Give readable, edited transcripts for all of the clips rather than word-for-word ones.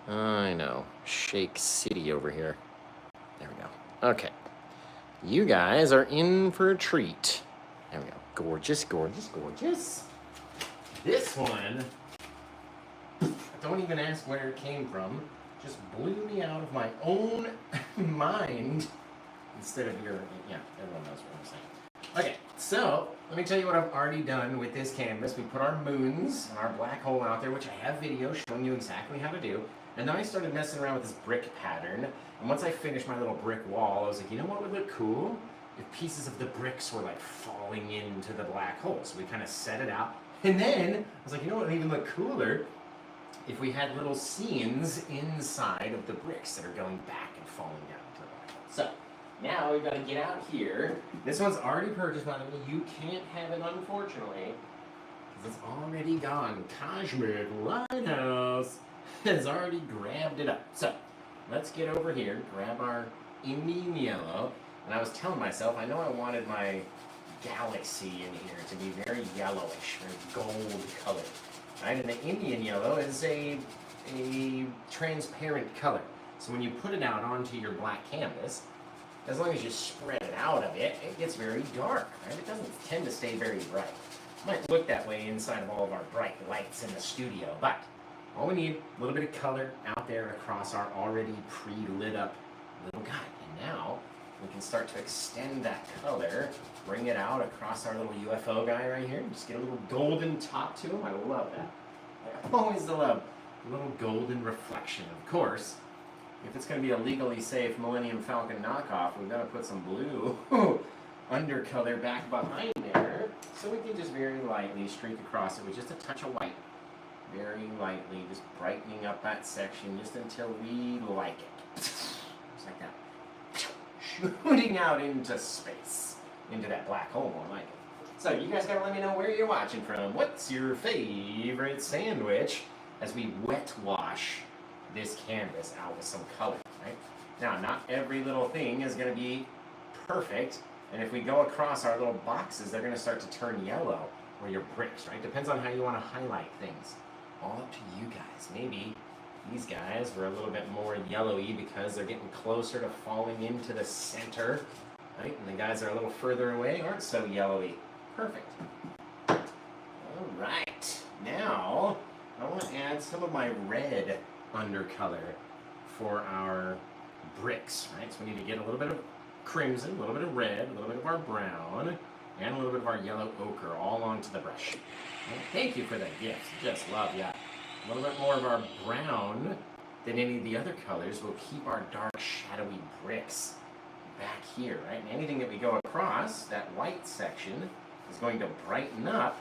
I know. Shake City over here. There we go. Okay. You guys are in for a treat. There we go. Gorgeous, gorgeous, gorgeous. This one, don't even ask where it came from. Just blew me out of my own mind instead of your, yeah, everyone knows what I'm saying. Okay, so let me tell you what I've already done with this canvas. We put our moons and our black hole out there, which I have video showing you exactly how to do. And then I started messing around with this brick pattern. And once I finished my little brick wall, I was like, you know what would look cool? If pieces of the bricks were like falling into the black hole. So we kind of set it out. And then I was like, you know what would even look cooler? If we had little scenes inside of the bricks that are going back and falling down to the black hole. So now we've got to get out here. This one's already purchased, by the way. You can't have it, unfortunately, because it's already gone. Cosmic Lighthouse has already grabbed it up. So let's get over here, grab our Indian yellow. And I was telling myself, I know I wanted my galaxy in here to be very yellowish, very gold colored. Right? And the Indian yellow is a transparent color. So when you put it out onto your black canvas, as long as you spread it out a bit, it gets very dark. Right? It doesn't tend to stay very bright. It might look that way inside of all of our bright lights in the studio, but all we need, a little bit of color out there across our already pre-lit up little guy. And now we can start to extend that color, bring it out across our little UFO guy right here, and just get a little golden top to him. I love that. I always love a little golden reflection. Of course, if it's going to be a legally safe Millennium Falcon knockoff, we've got to put some blue undercolor back behind there, so we can just very lightly streak across it with just a touch of white. Very lightly, just brightening up that section just until we like it. Just like that. Shooting out into space, into that black hole, I like it. So you guys gotta let me know where you're watching from. What's your favorite sandwich as we wet wash this canvas out with some color, right? Now, not every little thing is gonna be perfect, and if we go across our little boxes, they're gonna start to turn yellow, or your bricks, right? Depends on how you wanna highlight things. All up to you guys. Maybe these guys were a little bit more yellowy because they're getting closer to falling into the center, right? And the guys that are a little further away aren't so yellowy. Perfect. All right. Now, I want to add some of my red undercolor for our bricks, right? So we need to get a little bit of crimson, a little bit of red, a little bit of our brown, and a little bit of our yellow ochre all onto the brush. Well, thank you for that gift. Just love that. A little bit more of our brown than any of the other colors will keep our dark, shadowy bricks back here, right? And anything that we go across, that white section, is going to brighten up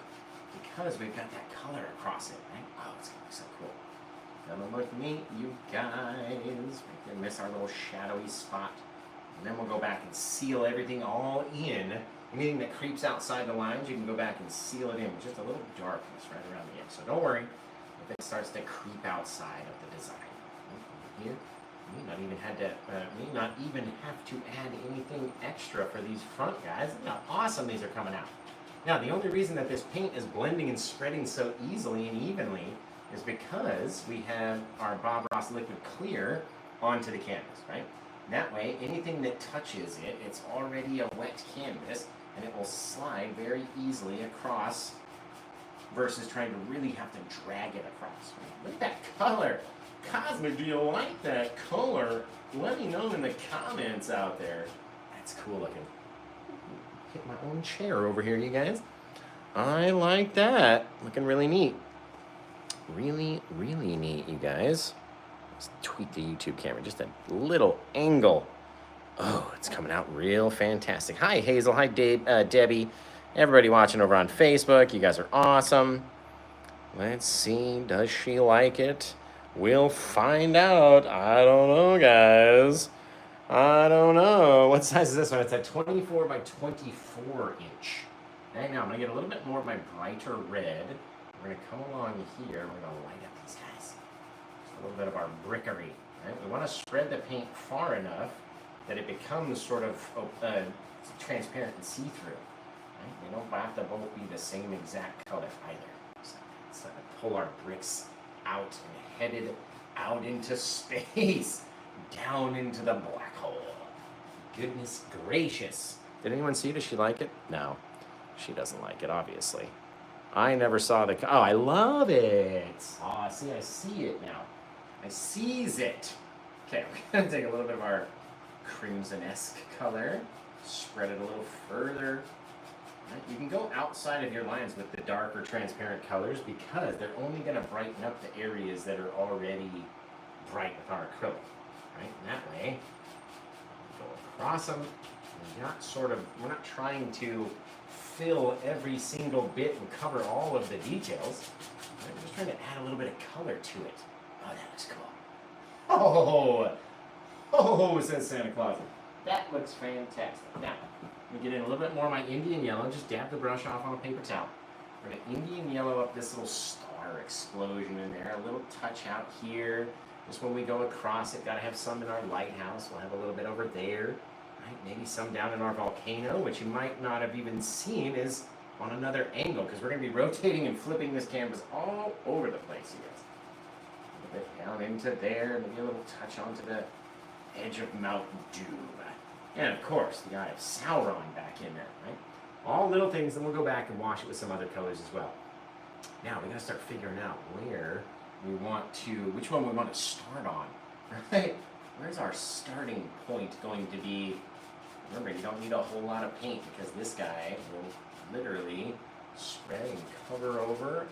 because we've got that color across it, right? Oh, it's going to look so cool. Gonna look neat, you guys. We can miss our little shadowy spot. And then we'll go back and seal everything all in. Anything that creeps outside the lines, you can go back and seal it in with just a little darkness right around the edge. So don't worry if it starts to creep outside of the design. Here, we may not even have to add anything extra for these front guys. Look how awesome these are coming out. Now, the only reason that this paint is blending and spreading so easily and evenly is because we have our Bob Ross liquid clear onto the canvas, right? That way, anything that touches it, it's already a wet canvas, and it will slide very easily across versus trying to really have to drag it across. Right? Look at that color. Cosmic, do you like that color? Let me know in the comments out there. That's cool looking. Hit my own chair over here, you guys. I like that. Looking really neat. Really, really neat, you guys. Let's tweak the YouTube camera, just a little angle. Oh, it's coming out real fantastic. Hi, Hazel. Hi, Debbie. Everybody watching over on Facebook. You guys are awesome. Let's see. Does she like it? We'll find out. I don't know, guys. I don't know. What size is this one? It's a 24 by 24 inch. Okay, now I'm going to get a little bit more of my brighter red. We're going to come along here. We're going to light up these guys. Just a little bit of our brickery. Right? We want to spread the paint far enough that it becomes sort of transparent and see-through. Right? They don't have to both be the same exact color either. So let's pull our bricks out and headed out into space, down into the black hole. Goodness gracious. Did anyone see it? Does she like it? No, she doesn't like it, obviously. I never saw the, oh, I love it. Oh, see, I see it now. I sees it. Okay, we're gonna take a little bit of our crimson-esque color, spread it a little further. Right? You can go outside of your lines with the darker transparent colors because they're only gonna brighten up the areas that are already bright with our acrylic. Right? And that way, go across them. We're not trying to fill every single bit and cover all of the details. We're just trying to add a little bit of color to it. Oh, that looks cool. Oh, says Santa Claus. That looks fantastic. Now, let me get in a little bit more of my Indian yellow. Just dab the brush off on a paper towel. We're going to Indian yellow up this little star explosion in there. A little touch out here. Just when we go across it, got to have some in our lighthouse. We'll have a little bit over there. Right? Maybe some down in our volcano, which you might not have even seen is on another angle, because we're going to be rotating and flipping this canvas all over the place, you guys. A little bit down into there, maybe a little touch onto the edge of Mountain Dew. And of course, the Eye of Sauron back in there, right? All little things, and we'll go back and wash it with some other colors as well. Now, we got to start figuring out which one we want to start on, right? Where's our starting point going to be? Remember, you don't need a whole lot of paint because this guy will literally spread and cover over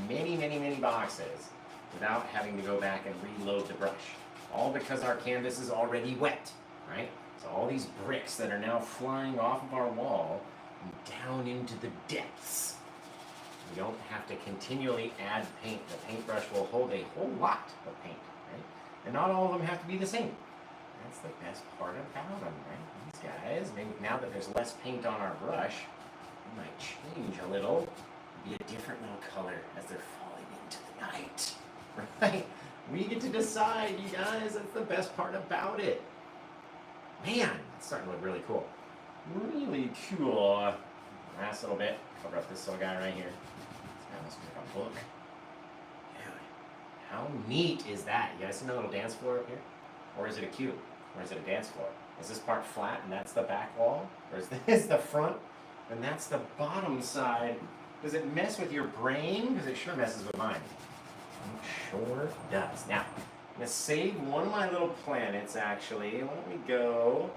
many, many, many boxes without having to go back and reload the brush. All because our canvas is already wet, right? So all these bricks that are now flying off of our wall and down into the depths. We don't have to continually add paint. The paintbrush will hold a whole lot of paint, right? And not all of them have to be the same. That's the best part about them, right? These guys, maybe now that there's less paint on our brush, we might change a little, be a different little color as they're falling into the night, right? We get to decide, you guys. That's the best part about it. Man, it's starting to look really cool. Really cool. Last little bit. Cover up this little guy right here. This guy must be like a book. Dude, how neat is that? You guys see my little dance floor up here? Or is it a cube? Or is it a dance floor? Is this part flat and that's the back wall? Or is this the front and that's the bottom side? Does it mess with your brain? Because it sure messes with mine. It sure does. Now, I'm going to save one of my little planets, actually. Why don't we go...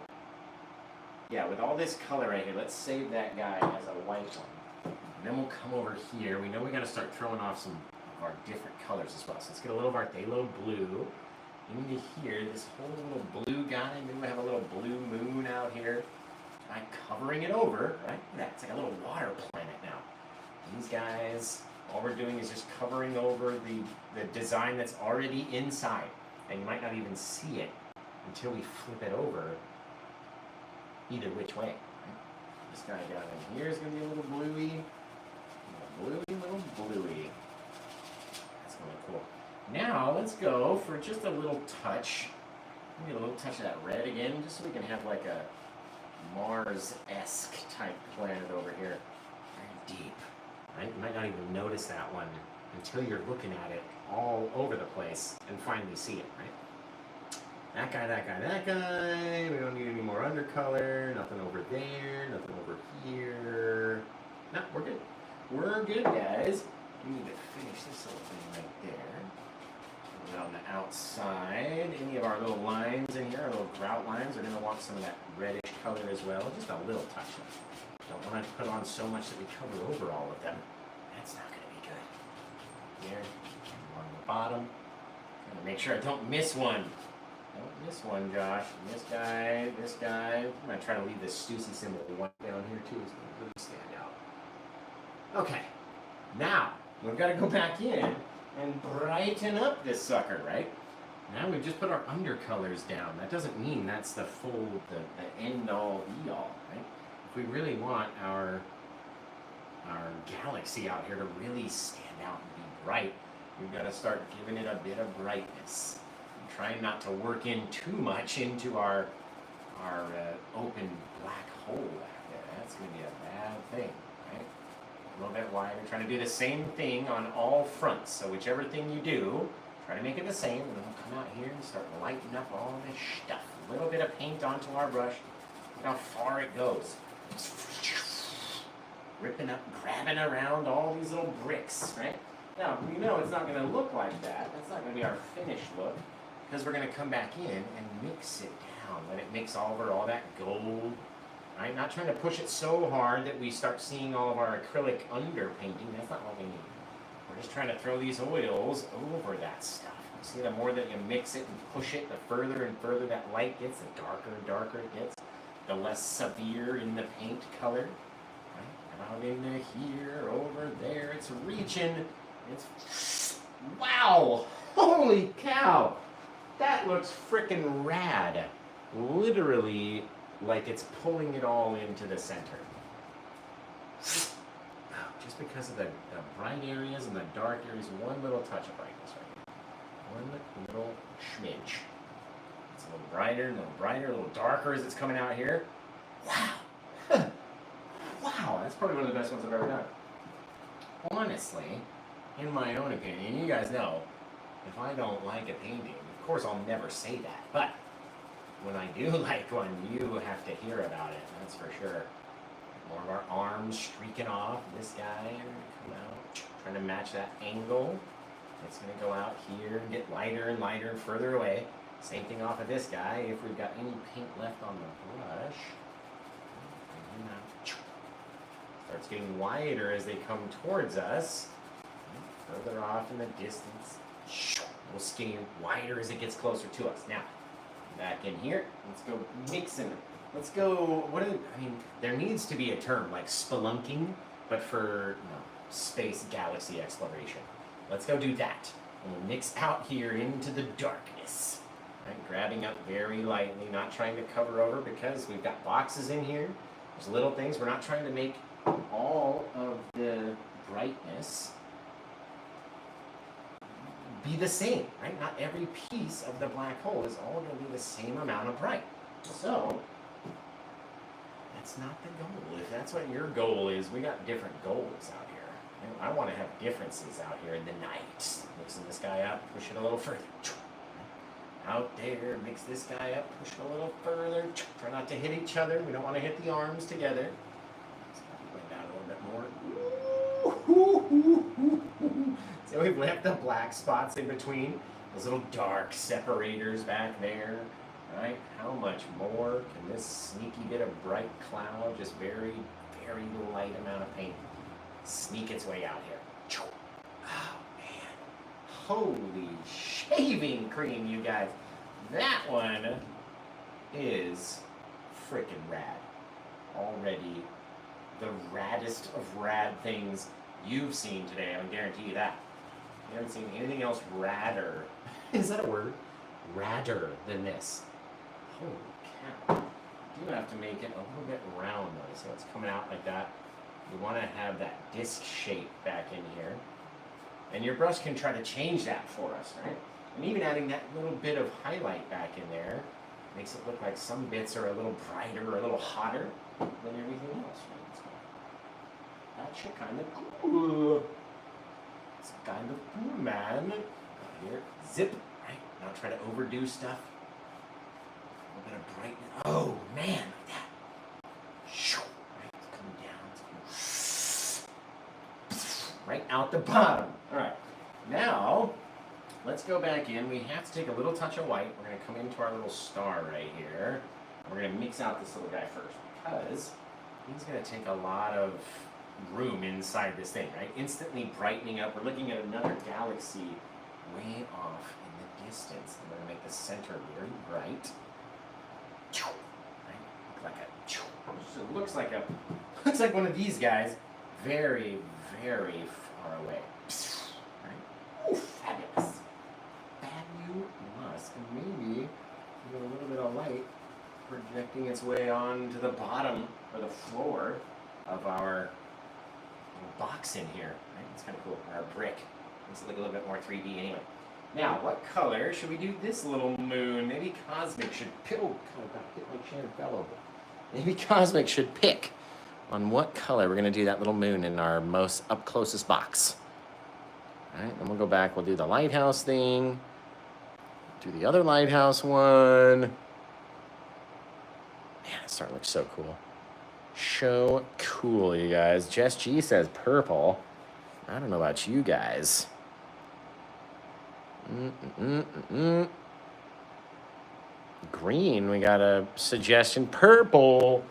Yeah, with all this color right here, let's save that guy as a white one. And then we'll come over here. We know we got to start throwing off some of our different colors as well. So let's get a little of our phthalo blue into here. This whole little blue guy. Maybe we have a little blue moon out here. By covering it over, right? Look at that. It's like a little water planet now. These guys, all we're doing is just covering over the design that's already inside. And you might not even see it until we flip it over either which way. Right? This guy down in here is going to be a little bluey. Little bluey. That's going to be cool. Now, let's go for just a little touch. Maybe a little touch of that red again, just so we can have like a Mars-esque type planet over here. Very deep. Right? You might not even notice that one until you're looking at it all over the place and finally see it, right? That guy, that guy, that guy. We don't need any more undercolor. Nothing over there. Nothing over here. No, we're good. We're good, guys. We need to finish this little thing right there. Put it on the outside. Any of our little lines in here, our little grout lines, are going to want some of that reddish color as well. Just a little touch of it. Don't want to put on so much that we cover over all of them. That's not going to be good. Here, on the bottom. Gotta make sure I don't miss one. Don't miss one, Josh. This guy, this guy. I'm going to try to leave this Stussy symbol one down here too. It's going to really stand out. Okay. Now, we've got to go back in and brighten up this sucker, right? Now we've just put our undercolors down. That doesn't mean that's the full, the end-all, be-all, right? If we really want our galaxy out here to really stand out and be bright, we've got to start giving it a bit of brightness. And trying not to work in too much into our open black hole back there. That's going to be a bad thing, right? A little bit wide. We're trying to do the same thing on all fronts. So whichever thing you do, Try to make it the same, and then we'll come out here and start lighting up all this stuff. A little bit of paint onto our brush. Look how far it goes. Ripping up, grabbing around all these little bricks, right? Now, we know it's not going to look like that. That's not going to be our finished look, because we're going to come back in and mix it down. Let it mix over all that gold, right? Not trying to push it so hard that we start seeing all of our acrylic underpainting. That's not what we need. We're just trying to throw these oils over that stuff. You see, the more that you mix it and push it, the further and further that light gets, the darker and darker it gets, the less severe in the paint color. Right? Out into here, over there, it's reaching. It's, wow, holy cow, that looks frickin' rad. Literally, like it's pulling it all into the center. Just because of the bright areas and the dark areas, one little touch of brightness right here. One little schmidge. It's a little brighter, a little darker as it's coming out here. Wow. Wow, that's probably one of the best ones I've ever done. Honestly, in my own opinion, you guys know, if I don't like a painting, of course I'll never say that, but when I do like one, you have to hear about it, that's for sure. More of our arms streaking off, this guy, come out, trying to match that angle. It's going to go out here and get lighter and lighter and further away. Same thing off of this guy, if we've got any paint left on the brush. Starts getting wider as they come towards us. Further off in the distance. We'll skin wider as it gets closer to us. Now, back in here, let's go mixing. Let's go, I mean, there needs to be a term like spelunking, but for space galaxy exploration. Let's go do that. And we'll mix out here into the darkness. Right? Grabbing up very lightly, not trying to cover over because we've got boxes in here. There's little things. We're not trying to make all of the brightness be the same, right? Not every piece of the black hole is all going to be the same amount of bright. So, that's not the goal. If that's what your goal is, we got different goals out here. I want to have differences out here in the night. Mixing this guy up, push it a little further. Out there, mix this guy up, push it a little further. Try not to hit each other. We don't want to hit the arms together. Down a little bit more. So we've left the black spots in between, those little dark separators back there, right? How much more can this sneaky bit of bright cloud, just very, very light amount of paint, sneak its way out here? Oh man, holy shaving cream, you guys. That one is freaking rad. Already the raddest of rad things you've seen today, I can guarantee you that. You haven't seen anything else radder. Is that a word? Radder than this. Holy cow. You do have to make it a little bit round though, so it's coming out like that. We want to have that disc shape back in here. And your brush can try to change that for us, right? And even adding that little bit of highlight back in there makes it look like some bits are a little brighter or a little hotter than everything else, right? So that should kind of cool. It's kind of cool, man. Out here, zip, right? Not try to overdo stuff. A little bit of brightness. Oh man, like that. Right, it's coming down. Right out the bottom. All right. Now, let's go back in. We have to take a little touch of white. We're going to come into our little star right here. We're going to mix out this little guy first because he's going to take a lot of room inside this thing, right? Instantly brightening up. We're looking at another galaxy way off in the distance. I'm going to make the center very bright. Right? Looks like one of these guys, very, very far away. Right? Ooh, fabulous. Fabulous. And maybe a little bit of light projecting its way onto the bottom or the floor of our box in here. Right? It's kind of cool. Our brick. Makes it look a little bit more 3D anyway. Now, what color should we do this little moon? Maybe Cosmic should pick. Oh, God, I hit my chair and fell over. Maybe Cosmic should pick on what color we're going to do that little moon in our most up closest box. Right, then we'll go back, we'll do the lighthouse thing. Do the other lighthouse one. Man, it's starting to look so cool. So cool, you guys. Jess G says purple. I don't know about you guys. Green, we got a suggestion. Purple.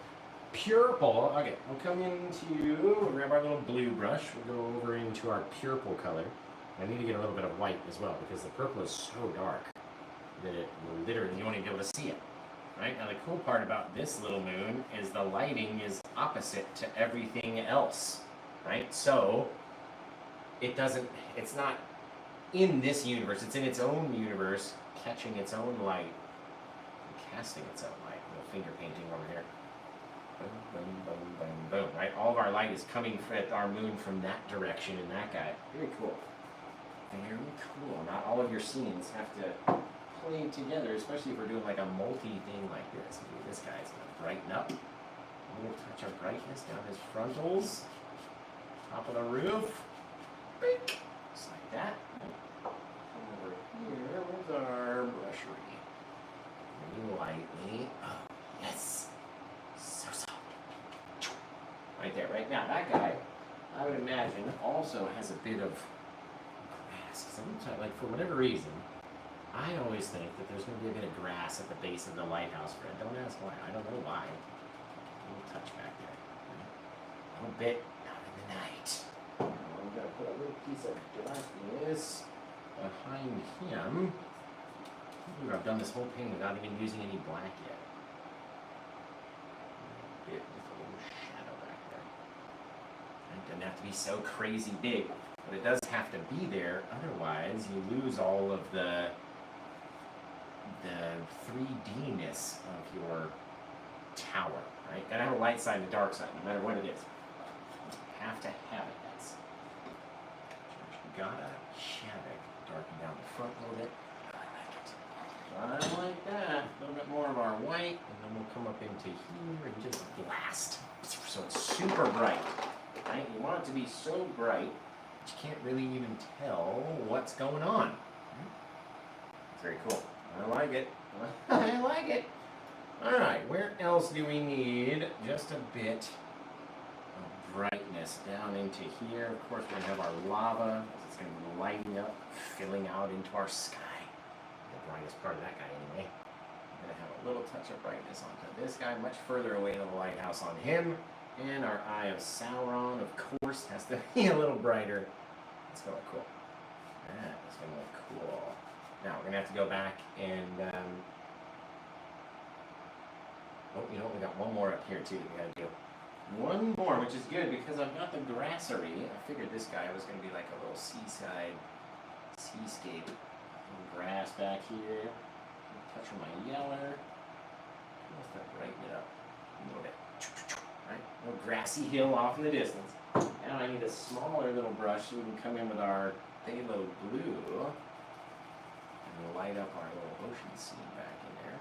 Purple. Okay, we'll come into, we'll grab our little blue brush. We'll go over into our purple color. I need to get a little bit of white as well because the purple is so dark that it will literally, you won't even be able to see it. Right? Now the cool part about this little moon is the lighting is opposite to everything else. Right? So it doesn't, it's not in this universe, it's in its own universe, catching its own light, and casting its own light. A little finger painting over here. Boom, boom, boom, boom, boom. Right? All of our light is coming at our moon from that direction in that guy. Very cool. Very cool. Not all of your scenes have to play together, especially if we're doing like a multi-thing like this. This guy's going to brighten up. A little touch of brightness down his frontals. Top of the roof. Bink. Just like that. Come over here. Where's our brushery? Very lightly. Oh, yes. So soft. Right there. Right now, that guy, I would imagine, also has a bit of grass. Sometimes, like, for whatever reason, I always think that there's going to be a bit of grass at the base of the lighthouse, Fred. Don't ask why. I don't know why. A little touch back there. A little bit out in the night. I'm going to put a little piece of darkness behind him. Ooh, I've done this whole painting without even using any black yet. A little shadow back there. It doesn't have to be so crazy big, but it does have to be there. Otherwise, you lose all of the 3D-ness of your tower, right? Gotta have a light side and a dark side, no matter what it is. You have to have it, guys. You gotta have it. Darken down the front a little bit. I like that. A little bit more of our white, and then we'll come up into here and just blast. So it's super bright, right? You want it to be so bright that you can't really even tell what's going on. It's very cool. I like it. I like it. All right, where else do we need just a bit of brightness down into here? Of course, we're going to have our lava. It's going to be lighting up, filling out into our sky. The brightest part of that guy, anyway. I'm going to have a little touch of brightness onto this guy, much further away than the lighthouse on him. And our Eye of Sauron, of course, has to be a little brighter. It's going to look cool. That is going to look cool. Now, we're going to have to go back and, oh, you know, we got one more up here, too, that we got to do. One more, which is good, because I've got the grassery. I figured this guy was going to be like a little seascape. Grass back here. Touch of my yeller. Let's start brighten it up a little bit. Right? A little grassy hill off in the distance. Now I need a smaller little brush so we can come in with our phthalo blue. We'll light up our little ocean scene back in there.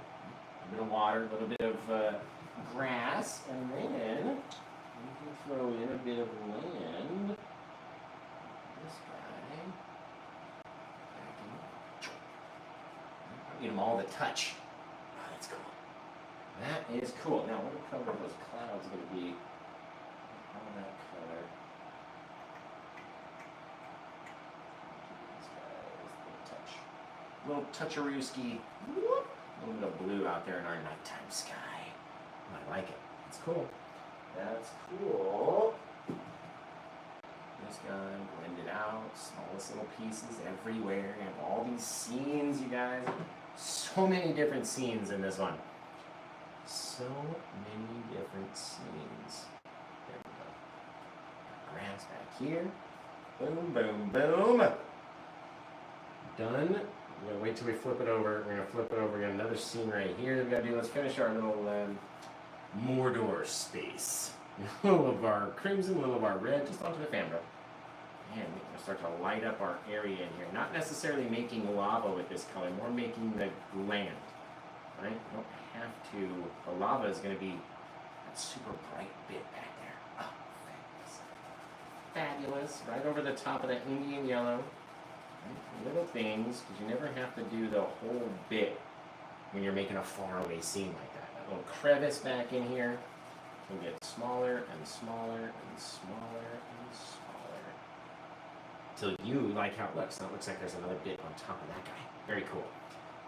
A bit of water, a little bit of grass, and then we can throw in a bit of land. This guy. Get them all to touch. Oh, that's cool. That is cool. Now, what color are those clouds going to be? All that color. Little toucharooski, a little bit of blue out there in our nighttime sky. I like it. It's cool. That's cool. This guy blended out, smallest little pieces everywhere. You have all these scenes, you guys. So many different scenes in this one. So many different scenes. There we go. Grass back here. Boom, boom, boom. Done. We're going to wait till we flip it over. We're going to flip it over. We got another scene right here that we got to do. Let's finish our little Mordor space. A little of our crimson, a little of our red, just onto the fan brush. And we're going to start to light up our area in here. Not necessarily making lava with this color, more making the land. Right? You don't have to. The lava is going to be that super bright bit back there. Oh, fabulous. Fabulous. Right over the top of that Indian yellow. Little things, because you never have to do the whole bit when you're making a faraway scene like that. That little crevice back in here will get smaller and smaller and smaller and smaller. Till you like how it looks. Now it looks like there's another bit on top of that guy. Very cool.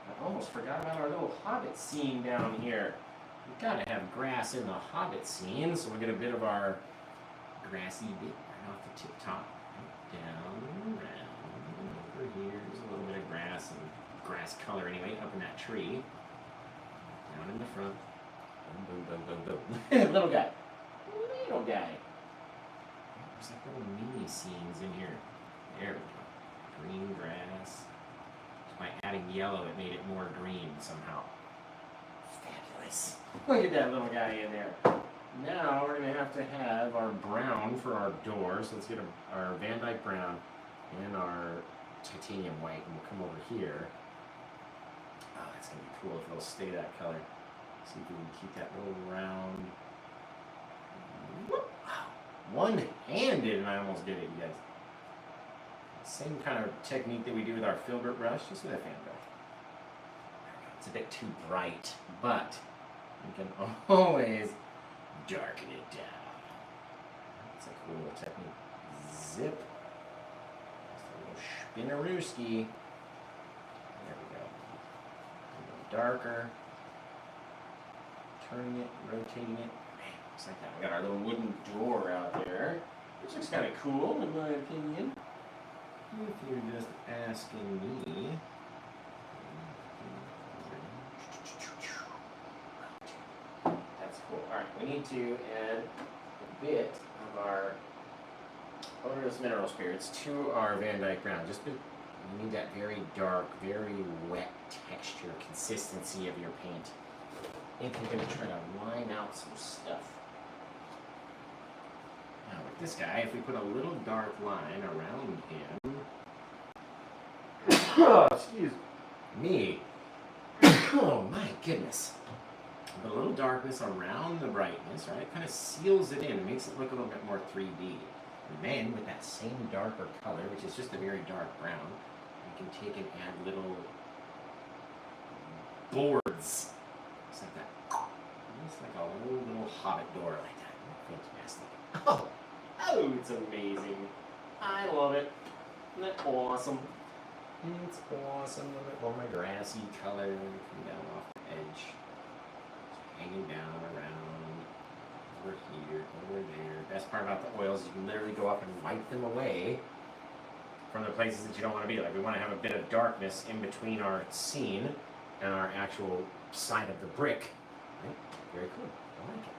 I almost forgot about our little hobbit scene down here. We've got to have grass in the hobbit scene, so we'll get a bit of our grassy bit right off the tip top. Down, around, over here. There's a little bit of grass and grass color anyway up in that tree. Down in the front. Boom, boom, boom, boom, boom. Little guy. Little guy. There's like little mini scenes in here. There we go. Green grass. By adding yellow, it made it more green somehow. Fabulous. Look at that little guy in there. Now we're going to have our brown for our door. So let's get our Van Dyke brown and our titanium white. And we'll come over here. Oh, that's going to be cool if it'll stay that color. See if we can keep that little round. One-handed, and I almost did it, you guys. Same kind of technique that we do with our filbert brush, just with a fan brush. It's a bit too bright, but you can always darken it down. That's a cool little technique. Zip. Just a little spinnerooski. There we go. A little darker. Turning it, rotating it. Man, looks like that. We got our little wooden door out there, which looks kind of cool in my opinion. If you're just asking me. That's cool. Alright, we need to add a bit of our odorless mineral spirits to our Van Dyke brown. Just we need that very dark, very wet texture, consistency of your paint. If you're going to try to line out some stuff. Now with this guy, if we put a little dark line around him, oh, excuse me. Oh my goodness. Put a little darkness around the brightness, right? It kind of seals it in. It makes it look a little bit more 3D. And then with that same darker color, which is just a very dark brown, we can take and add little boards. Just like that. It's like a little hobbit door like that. Fantastic. Oh, it's amazing. I love it. Isn't that awesome? It's awesome. A little bit more my grassy color. Come down off the edge. Just hanging down around. Over here, over there. Best part about the oils is you can literally go up and wipe them away from the places that you don't want to be. Like we want to have a bit of darkness in between our scene and our actual side of the brick. Right? Very cool. I like it.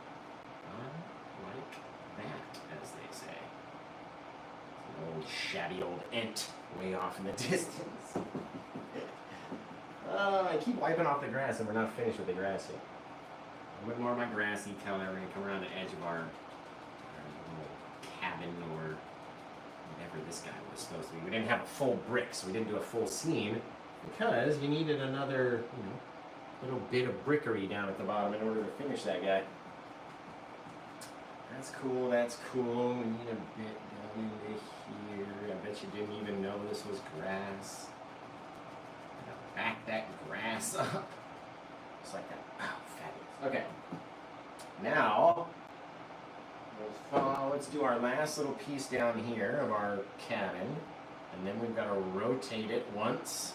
I like that, as they say. An old shabby old ent way off in the distance. I keep wiping off the grass and we're not finished with the grass yet. A little bit more of my grassy color. We're going to come around the edge of our little cabin or whatever this guy was supposed to be. We didn't have a full brick, so we didn't do a full scene because you needed another, little bit of brickery down at the bottom in order to finish that guy. That's cool, that's cool. We need a bit down into here. I bet you didn't even know this was grass. Back that grass up. Just like that. Oh, fabulous. Okay. Now, let's do our last little piece down here of our cabin. And then we've got to rotate it once.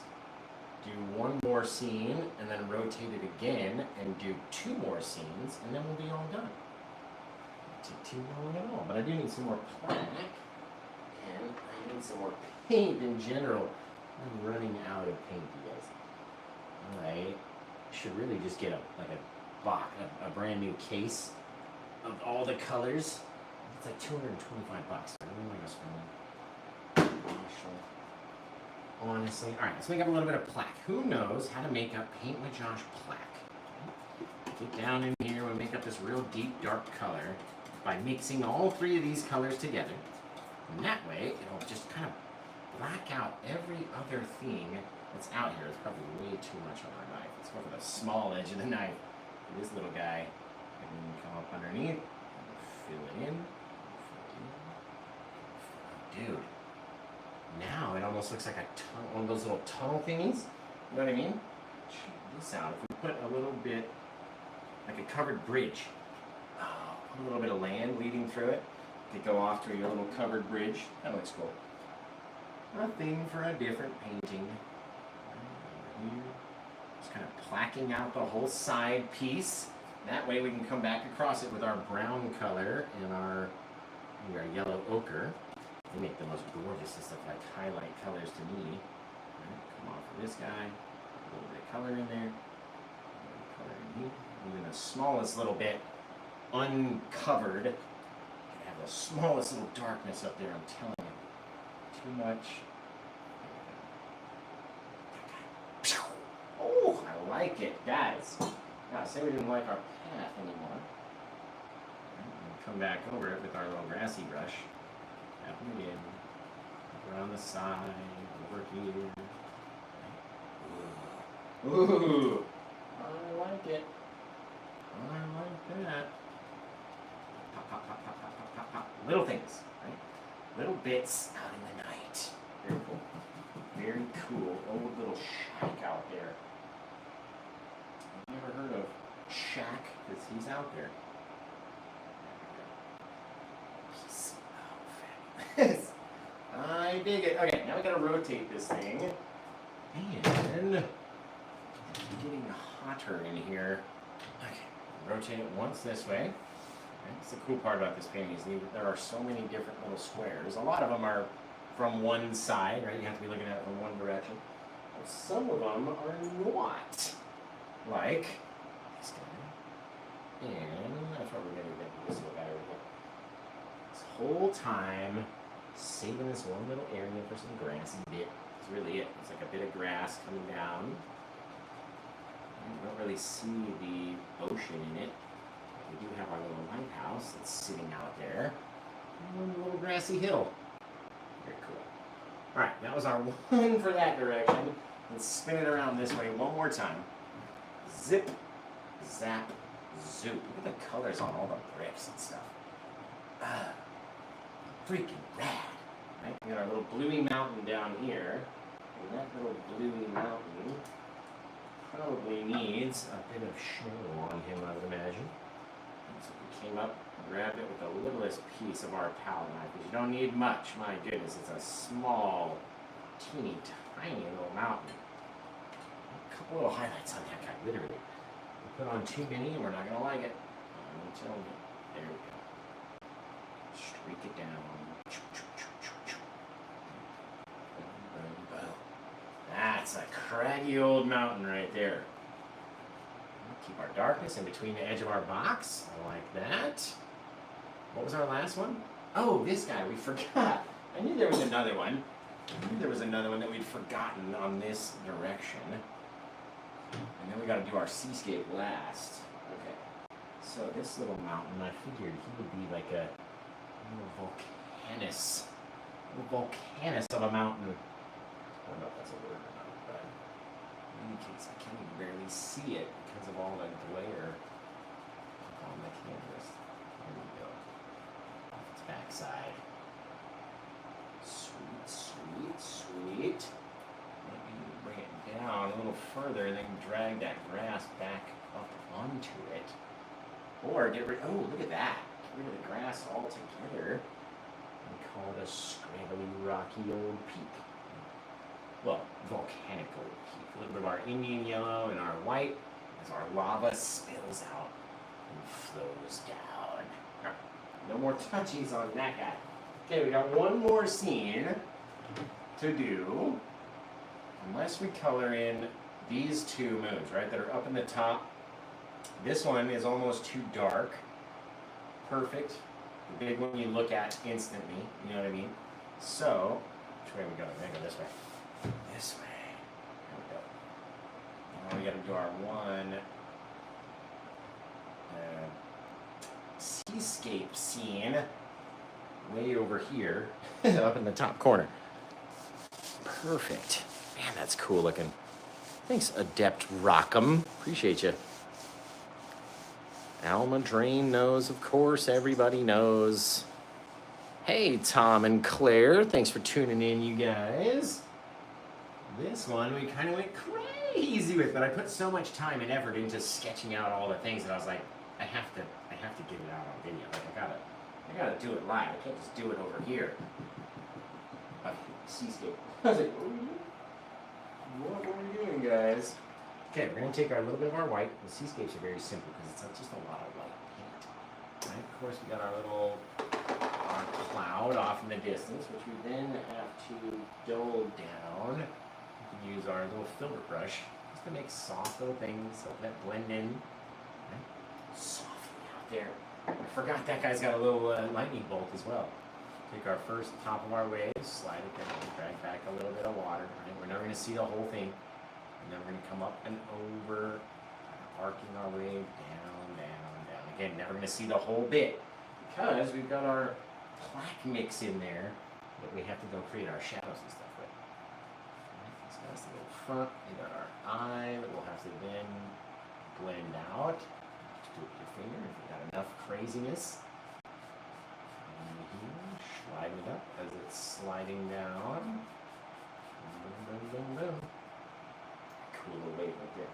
Do one more scene, and then rotate it again, and do 2 more scenes, and then we'll be all done. Not take too long at all, but I do need some more plaque, and I need some more paint in general. I'm running out of paint, you guys. I should really just get a brand new case of all the colors. It's like $225. I don't know what I'm gonna spend. Honestly. Alright, let's make up a little bit of plaque. Who knows how to make up Paint with Josh plaque? Get down in here and make up this real deep dark color by mixing all 3 of these colors together. And that way, it'll just kind of black out every other thing that's out here. It's probably way too much on our knife. Let's go for the small edge of the knife. This little guy, I can come up underneath, fill it in. Dude. Now it almost looks like a tunnel, one of those little tunnel thingies. You know what I mean? Check this out. If we put a little bit, like a covered bridge, put a little bit of land leading through it, could go off to your little covered bridge. That looks cool. A thing for a different painting. Right here. Just kind of placking out the whole side piece. That way we can come back across it with our brown color and our yellow ochre. They make the most gorgeous of like highlight colors to me. Right, come off of this guy. A little bit of color in there. A little bit of color in here. Even the smallest little bit uncovered. You can have the smallest little darkness up there, I'm telling you. Too much. Oh, I like it, guys. Now, say we didn't like our path anymore. Right, come back over it with our little grassy brush. Tap it in. Around the side, over here. Ooh, I like it. I like that. Pop, pop, pop, pop, pop, pop, pop, pop. Little things, right? Little bits out in the night. Very cool. Very cool. Old little shack out there. Have you ever heard of Shack? Because he's out there. He's so fabulous. I dig it. Okay, now we gotta rotate this thing. And it's getting hotter in here. Okay, rotate it once this way. That's the cool part about this painting is there are so many different little squares. A lot of them are from one side, right? You have to be looking at it from one direction. But some of them are not. Like this guy. And that's what we're going to get this little guy over here. This whole time, saving this one little area for some grassy bit. That's really it. It's like a bit of grass coming down. You don't really see the ocean in it. We do have our little lighthouse that's sitting out there. And a little grassy hill. Very cool. Alright, that was our one for that direction. Let's spin it around this way one more time. Zip, zap, zoop. Look at the colors on all the bricks and stuff. Freaking rad. Right? We got our little bluey mountain down here. And that little bluey mountain probably needs a bit of snow on him, I would imagine. So we came up and grabbed it with the littlest piece of our palette knife, because you don't need much. My goodness, it's a small, teeny, tiny little mountain. A couple little highlights on that guy, literally. We put on too many and we're not going to like it. I'm telling you. There we go. Streak it down. Boom, boom, boom. That's a craggy old mountain right there. Keep our darkness in between the edge of our box. I like that. What was our last one? Oh, this guy. We forgot. I knew there was another one. I knew there was another one that we'd forgotten on this direction. And then we got to do our seascape last. Okay. So this little mountain, I figured he would be like a little volcanus. A little volcanus of a mountain. I don't know if that's a word or not, but in any case, I can't even barely see it because of all the glare on the canvas. There we go. Off its backside. Sweet, sweet, sweet. Maybe bring it down a little further and then drag that grass back up onto it. Or get rid, oh, look at that. Get rid of the grass altogether and call it a scrabbly, rocky old peak. Well, volcanic old peak. A little bit of our Indian yellow and our white as our lava spills out and flows down. Right. No more touchies on that guy. Okay, we got one more scene to do. Unless we color in these two moons, right, that are up in the top. This one is almost too dark. Perfect. The big one you look at instantly, you know what I mean? So, which way are we going? We're going to go this way. This way. There we go. Now we got to do our one seascape scene way over here, up in the top corner. Perfect. Man, that's cool looking. Thanks, Adept Rockham. Appreciate you. Alma Drain knows, of course. Everybody knows. Hey, Tom and Claire, thanks for tuning in, you guys. This one we kind of went crazy with, but I put so much time and effort into sketching out all the things that I was like, I have to get it out on video. Like I gotta do it live. I can't just do it over here. Seascape. I was like, what are we doing, guys? Okay, we're gonna take our little bit of our white. The seascapes are very simple because it's just a lot of white paint. Right? Of course, we got our little cloud off in the distance, which we then have to dull down. We can use our little filbert brush just to make soft little things that blend in. Right? Softly out there. I forgot that guy's got a little lightning bolt as well. Take our first top of our wave, slide it down, drag back a little bit of water. Right? We're never going to see the whole thing. And then we're going to come up and over, arcing our wave down, down, down. Again, never going to see the whole bit because we've got our plaque mix in there that we have to go create our shadows and stuff with. Right, this guy's the little front. We got our eye that we'll have to then blend out. Just do it with your finger if you got enough craziness. And here, sliding it up as it's sliding down. Boom, boom, boom, boom. Cool little wave right there.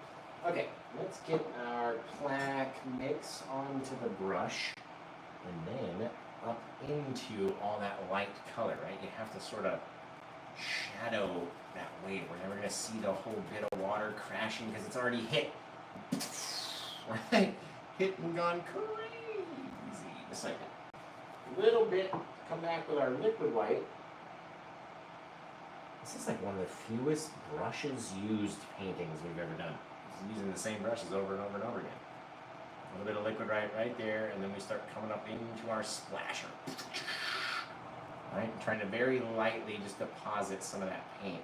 Okay, let's get our plaque mix onto the brush and then up into all that light color, right? You have to sort of shadow that wave. We're never going to see the whole bit of water crashing because it's already hit. Right? Hit and gone crazy. Just like that. A little bit, come back with our liquid white. This is like one of the fewest brushes used paintings we've ever done. Just using the same brushes over and over and over again. A little bit of liquid right there, and then we start coming up into our splasher. Right? Trying to very lightly just deposit some of that paint.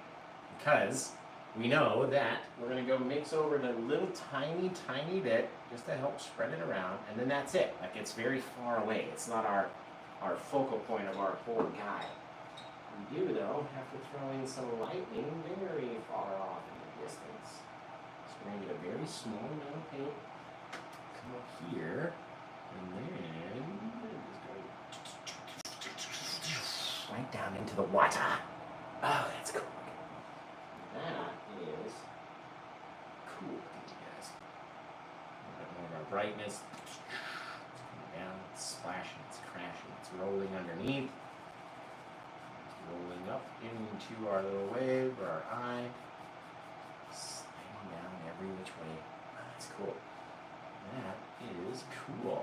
Because we know that we're going to go mix over in a little tiny, tiny bit just to help spread it around, and then that's it. Like it's very far away. It's not our focal point of our whole guy. We do, though, have to throw in some lightning very far off in the distance. So we're going to get a very small amount of paint. Come up here, and then just go right down into the water. Oh, that's cool. That is cool, you guys. A little bit more of our brightness. It's coming down, it's splashing, it's crashing, it's rolling underneath. Rolling up into our little wave or our eye, sliding down every which way. Oh, that's cool. That is cool.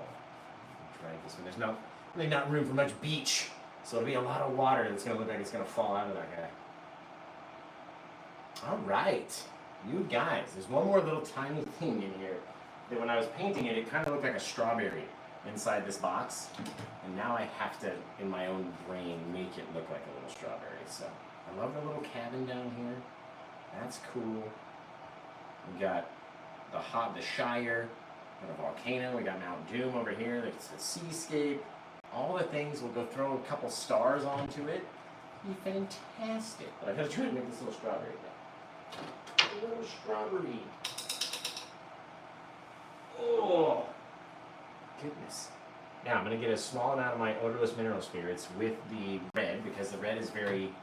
Drag this one. There's really not room for much beach, so it'll be a lot of water that's going to look like it's going to fall out of that guy. All right, you guys. There's one more little tiny thing in here that when I was painting it, it kind of looked like a strawberry inside this box, and now I have to, in my own brain, make it look like a little strawberry. So I love the little cabin down here. That's cool. We got the Shire, got a volcano. We got Mount Doom over here. There's the seascape. All the things. We'll go throw a couple stars onto it. Be fantastic. But I gotta try to make this little strawberry thing. A little strawberry. Oh. Goodness. Now I'm going to get a small amount of my odorless mineral spirits with the red because the red is very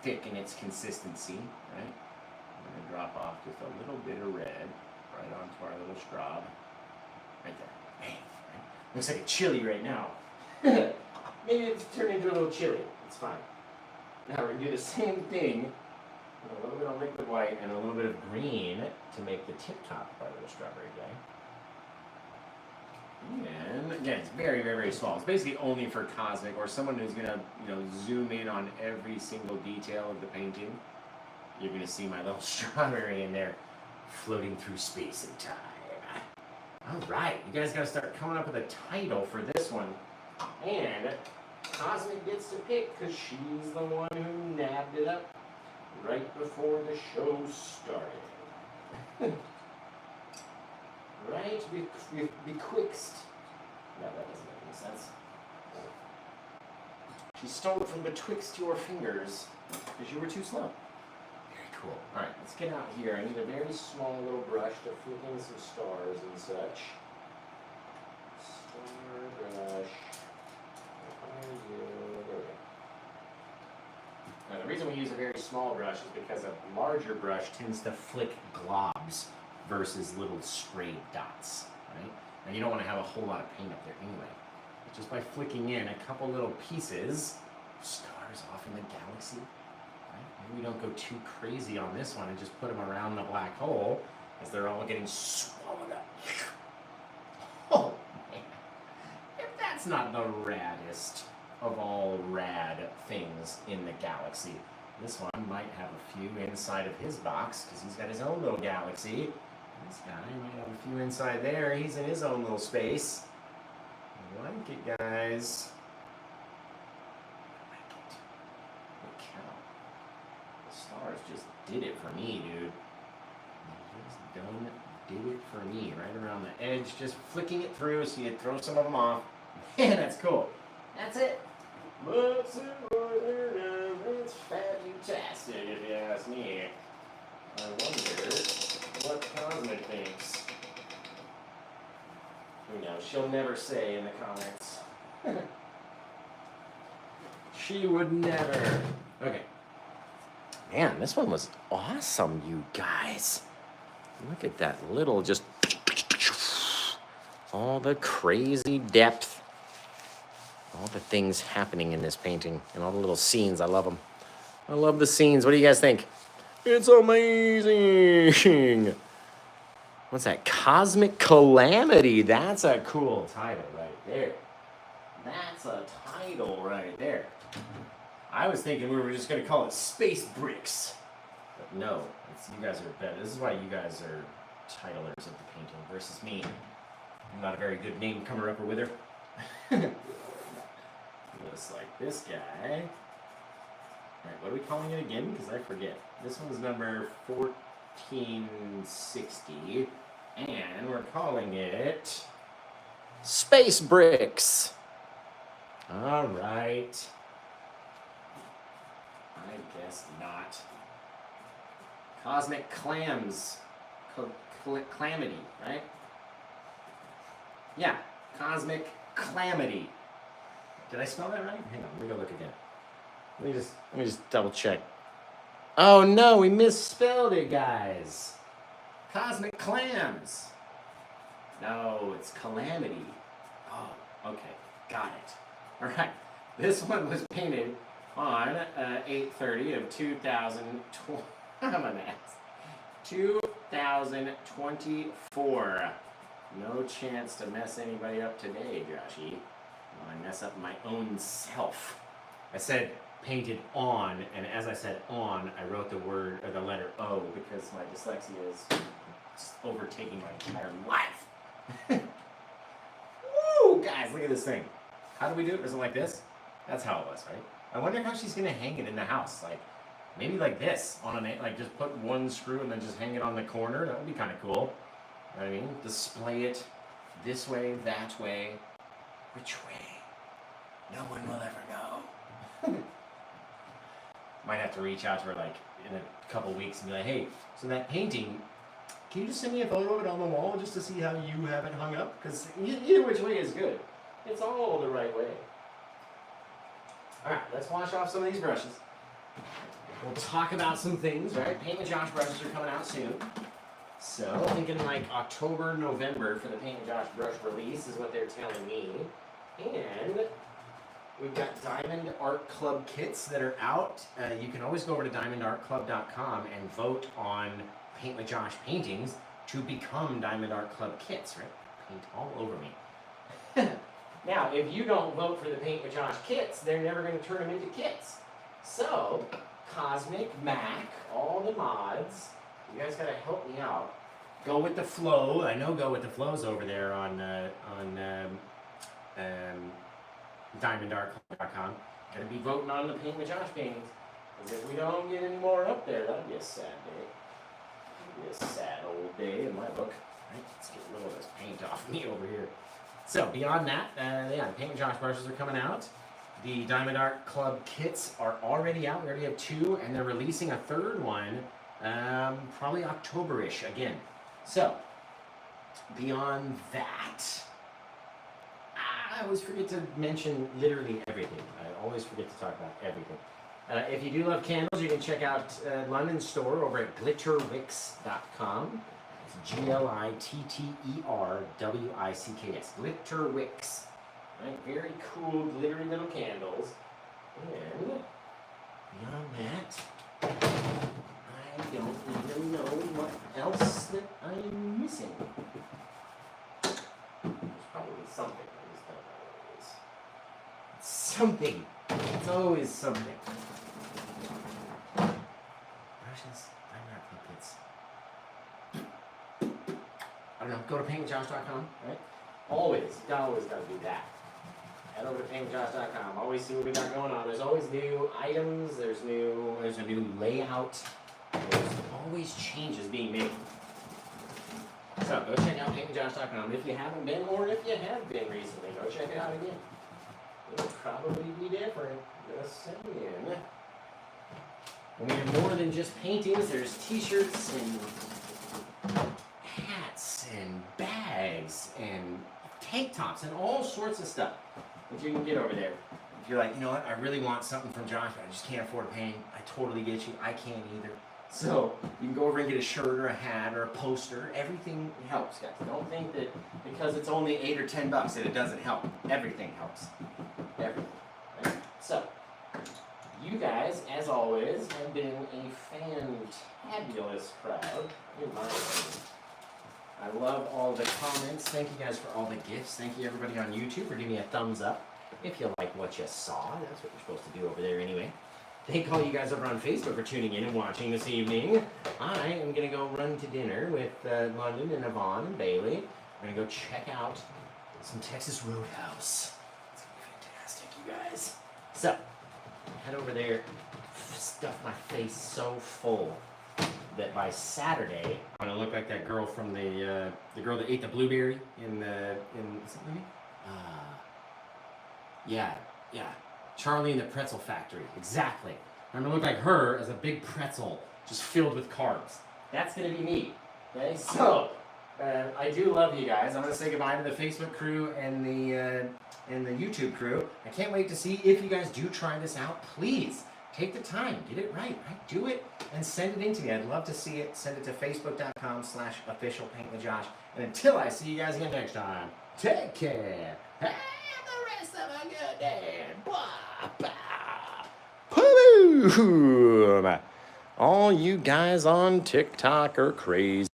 thick in its consistency, right? I'm going to drop off just a little bit of red right onto our little straw. Right there. Bang. Right? Looks like a chili right now. Maybe it's turned into a little chili. It's fine. Now we're going to do the same thing with a little bit of liquid white and a little bit of green to make the tip top of our little strawberry guy. And again, it's very, very, very small. It's basically only for cosmic or someone who's gonna, zoom in on every single detail of the painting. You're gonna see my little strawberry in there, floating through space and time. All right, you guys gotta start coming up with a title for this one. And Cosmic gets to pick because she's the one who nabbed it up right before the show started. Right? Betwixt. No, that doesn't make any sense. She stole it from betwixt your fingers because you were too slow. Very cool. Alright, let's get out here. I need a very small little brush to flick in some stars and such. Star brush. Where are you? small brush is because a larger brush tends to flick globs versus little sprayed dots, right? And you don't want to have a whole lot of paint up there anyway. But just by flicking in a couple little pieces, stars off in the galaxy, right? Maybe we don't go too crazy on this one and just put them around the black hole as they're all getting swallowed up. Oh, man. If that's not the raddest of all rad things in the galaxy, this one might have a few inside of his box because he's got his own little galaxy. This guy might have a few inside there. He's in his own little space. I like it, guys. I like it. Holy cow. The stars just did it for me, dude. They just done did it for me. Right around the edge, just flicking it through so you throw some of them off. Man, that's cool. That's it. What's it right there now? It's fantastic, if you ask me. I wonder what Cosmic thinks. Who knows? She'll never say in the comments. She would never. Okay. Man, this one was awesome, you guys. Look at that little just all the crazy depth. All the things happening in this painting and all the little scenes. I love them. I love the scenes. What do you guys think? It's amazing. What's that? Cosmic Calamity. That's a cool title right there. That's a title right there. I was thinking we were just going to call it Space Bricks. But no, you guys are better. This is why you guys are titlers of the painting versus me. I'm not a very good name comer-upper with her. Just like this guy. Alright, what are we calling it again? Because I forget. This one's number 1460. And we're calling it Space Bricks. Alright. I guess not. Cosmic Clams. Calamity, right? Yeah, Cosmic Calamity. Did I spell that right? Hang on, let me go look again. Let me just double check. Oh no, we misspelled it, guys. Cosmic Clams. No, it's Calamity. Oh, okay, got it. All right, this one was painted on 8/30 of 2020. I'm an ass. 2024. No chance to mess anybody up today, Joshy. I mess up my own self. I said painted on, and as I said on, I wrote the word or the letter O because my dyslexia is just overtaking my entire life. Woo, guys, look at this thing. How do we do it? Is it like this? That's how it was, right? I wonder how she's gonna hang it in the house. Like maybe like this on a like just put one screw and then just hang it on the corner. That would be kind of cool. You know what I mean? Display it this way, that way. Which way? No one will ever know. Might have to reach out to her like in a couple weeks and be like, hey, so that painting, can you just send me a photo of it on the wall just to see how you have it hung up? Because either which way is good. It's all the right way. Alright, let's wash off some of these brushes. We'll talk about some things, right? Paint with Josh brushes are coming out soon. So, thinking like October, November for the Paint with Josh brush release is what they're telling me. And we've got Diamond Art Club kits that are out. You can always go over to diamondartclub.com and vote on Paint with Josh paintings to become Diamond Art Club kits, right? Paint all over me. Now, if you don't vote for the Paint with Josh kits, they're never going to turn them into kits. So, Cosmic, Mac, all the mods, you guys got to help me out. Go with the flow. I know Go with the Flow's over there on diamondartclub.com. Gonna be voting on the Paint with Josh paintings. Because if we don't get any more up there, that'd be a sad day. That'd be a sad old day in my book. Right, let's get a little of this paint off me over here. So beyond that, yeah, the Paint with Josh brushes are coming out. The Diamond Art Club kits are already out. We already have 2, and they're releasing a 3rd one, probably October-ish again. So, beyond that, I always forget to mention literally everything. I always forget to talk about everything. If you do love candles, you can check out London's store over at glitterwicks.com. It's Glitterwicks. Glitterwicks. Right? Very cool, glittery little candles. And beyond that, I don't even know what else that I'm missing. There's probably something. I just don't know what it is. It's something. It's always something. Brushes, fine art kits. I don't know. Go to paintwithjosh.com, right? Always got to do that. Head over to paintwithjosh.com. Always see what we got going on. There's always new items. There's a new layout. There's always changes being made. So go check out paintwithjosh.com if you haven't been, or if you have been recently. Go check it out again. It'll probably be different. Just saying. And we have more than just paintings. There's t-shirts and hats and bags and tank tops and all sorts of stuff that you can get over there. If you're like, you know what, I really want something from Josh, but I just can't afford paying. I totally get you. I can't either. So you can go over and get a shirt or a hat or a poster. Everything helps, guys. Don't think that because it's only $8 or $10 that it doesn't help. Everything helps. Everything. Right? So you guys, as always, have been a fantabulous crowd, in my opinion. I love all the comments. Thank you guys for all the gifts. Thank you everybody on YouTube for giving me a thumbs up if you like what you saw. That's what you're supposed to do over there anyway. Thank all you guys over on Facebook for tuning in and watching this evening. I am going to go run to dinner with London and Yvonne and Bailey. We're going to go check out some Texas Roadhouse. It's going to be fantastic, you guys. So, head over there, stuff my face so full that by Saturday, I'm gonna look like that girl from the girl that ate the blueberry in is that the movie? Yeah, Charlie and the Pretzel Factory, exactly. I'm gonna look like her as a big pretzel, just filled with carbs. That's gonna be me. Okay, so I do love you guys. I'm gonna say goodbye to the Facebook crew and the YouTube crew. I can't wait to see if you guys do try this out. Please. Take the time, get it right? Do it and send it in to me. I'd love to see it. Send it to facebook.com/officialpaintwithjosh. And until I see you guys again next time, take care. Have the rest of a good day. Boom. All you guys on TikTok are crazy.